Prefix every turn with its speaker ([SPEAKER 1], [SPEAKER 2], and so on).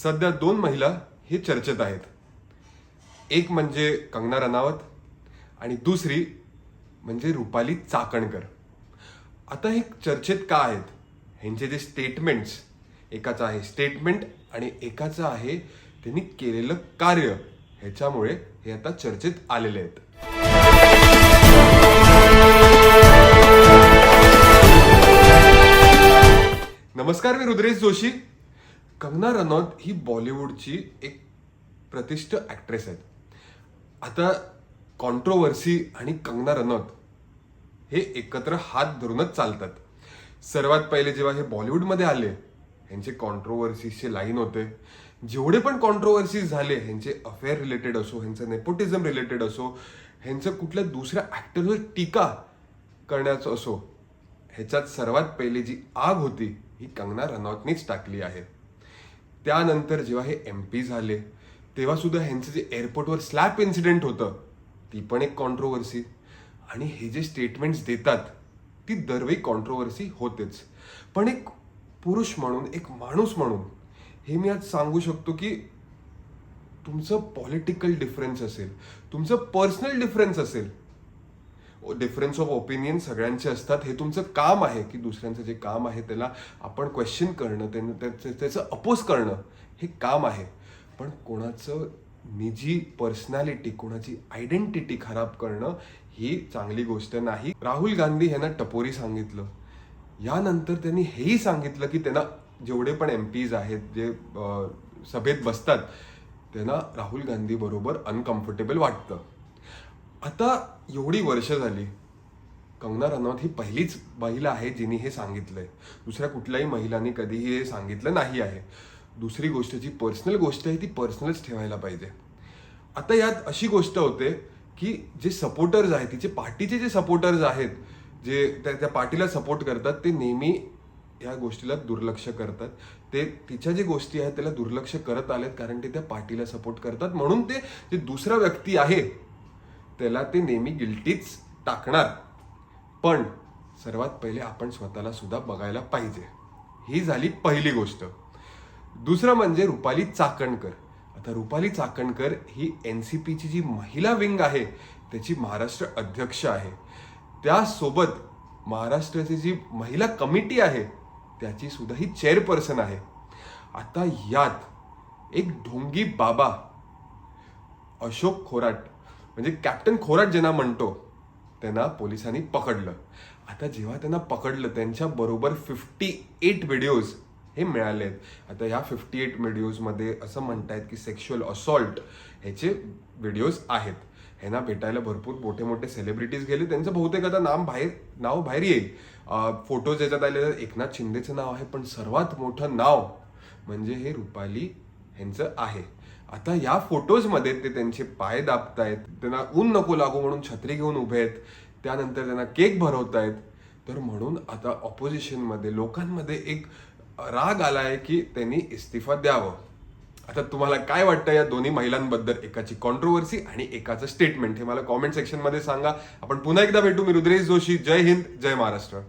[SPEAKER 1] सध्या दोन महिला हे चर्चेत आहेत. एक म्हणजे कंगना रनावत आणि दुसरी म्हणजे रुपाली चाकणकर. आता हे चर्चेत का आहेत? ह्यांचे जे स्टेटमेंट्स, एकाचं आहे स्टेटमेंट आणि एकाचं आहे त्यांनी केलेलं कार्य, ह्याच्यामुळे हे आता चर्चेत आलेले आहेत. नमस्कार, मी रुद्रेश जोशी. कंगना रनौत ही बॉलिवूडची एक प्रतिष्ठित ॲक्ट्रेस आहेत. आता कॉन्ट्रोवर्सी आणि कंगना रनौत हे एकत्र हात धरूनच चालतात. सर्वात पहिले जेव्हा हे बॉलिवूडमध्ये आले, ह्यांचे कॉन्ट्रोवर्सीचे लाईन होते. जेवढे पण कॉन्ट्रोवर्सीज झाले, ह्यांचे अफेअर रिलेटेड असो, ह्यांचं नेपोटिझम रिलेटेड असो, ह्यांचं कुठल्या दुसऱ्या ॲक्टरवर टीका करण्याचं असो, ह्याच्यात सर्वात पहिली जी आग होती ही कंगना रनौतनीच टाकली आहे. त्यानंतर जेव्हा हे MP झाले, तेव्हा सुद्धा ह्यांचं जे एअरपोर्टवर स्लॅप इन्सिडेंट होतं, ती पण एक कॉन्ट्रोवर्सी. आणि हे जे स्टेटमेंट्स देतात, ती दरवेळी कॉन्ट्रोवर्सी होतेच. पण एक पुरुष म्हणून, एक माणूस म्हणून हे मी आज सांगू शकतो की तुमचं पॉलिटिकल डिफरन्स असेल, तुमचं पर्सनल डिफरन्स असेल, डिफरन्स ऑफ ओपिनियन सगळ्यांचे असतात. हे तुमचं काम आहे की दुसऱ्यांचं जे काम आहे त्याला आपण क्वेश्चन करणं, त्याचं अपोज करणं, हे काम आहे. पण कोणाचं निजी पर्सनॅलिटी, कोणाची आयडेंटिटी खराब करणं ही चांगली गोष्ट नाही. राहुल गांधी यांना टपोरी सांगितलं. यानंतर त्यांनी हेही सांगितलं की त्यांना जेवढे पण MPs आहेत, जे सभेत बसतात, त्यांना राहुल गांधी बरोबर अनकम्फर्टेबल वाटतं. आता एवढी वर्ष झाली, कंगना रनौत ही पहिलीच महिला आहे जिने हे सांगितलंय. दुसऱ्या कुठल्याही महिलांनी कधीही हे सांगितलं नाही आहे. दुसरी गोष्ट, जी पर्सनल गोष्ट आहे ती पर्सनलच ठेवायला पाहिजे. आता यात अशी गोष्ट होते की जे सपोर्टर्स आहेत, तिचे पार्टीचे जे सपोर्टर्स आहेत, जे त्या पार्टीला सपोर्ट करतात, ते नेहमी या गोष्टीला दुर्लक्ष करतात. ते तिच्या जे गोष्टी आहेत त्याला दुर्लक्ष करत आलेत, कारण ते त्या पार्टीला सपोर्ट करतात. म्हणून ते जे दुसरा व्यक्ती आहे त्याला ते नेहमी गिल्टीच टाकणार. पण सर्वात पहिले आपण स्वतःला सुद्धा बघायला पाहिजे. ही झाली पहिली गोष्ट. दुसरं म्हणजे रुपाली चाकणकर. आता रुपाली चाकणकर ही NCPची जी महिला विंग आहे त्याची महाराष्ट्र अध्यक्ष आहे. त्यासोबत महाराष्ट्राची जी महिला कमिटी आहे त्याची सुद्धा ही चेअरपर्सन आहे. आता यात एक ढोंगी बाबा अशोक खोराट, म्हणजे कॅप्टन खोराट ज्यांना म्हणतो, त्यांना पोलिसांनी पकडलं. आता जेव्हा त्यांना पकडलं, त्यांच्या बरोबर 58 व्हिडिओज हे मिळाले आहेत. आता ह्या 58 व्हिडिओजमध्ये असं म्हणतायत की सेक्शुअल असॉल्ट ह्याचे व्हिडिओज आहेत. ह्यांना भेटायला भरपूर मोठे मोठे सेलिब्रिटीज गेले. त्यांचं बहुतेक आता नाव बाहेर येईल. फोटोज याच्यात आले तर एकनाथ शिंदेचं नाव आहे, पण सर्वात मोठं नाव म्हणजे हे रुपाली ह्यांचं आहे. आता या फोटोजमध्ये ते त्यांचे पाय दाबतायत, त्यांना ऊन नको लागू म्हणून छत्री घेऊन उभे आहेत, त्यानंतर त्यांना केक भरवतायत. तर म्हणून आता ऑपोजिशनमध्ये, लोकांमध्ये एक राग आलाय की त्यांनी इस्तिफा द्यावं. आता तुम्हाला काय वाटतं या दोन्ही महिलांबद्दल? एकाची कॉन्ट्रोवर्सी आणि एकाचं स्टेटमेंट, हे मला कॉमेंट सेक्शनमध्ये सांगा. आपण पुन्हा एकदा भेटू. मी रुद्रेश जोशी. जय हिंद, जय महाराष्ट्र.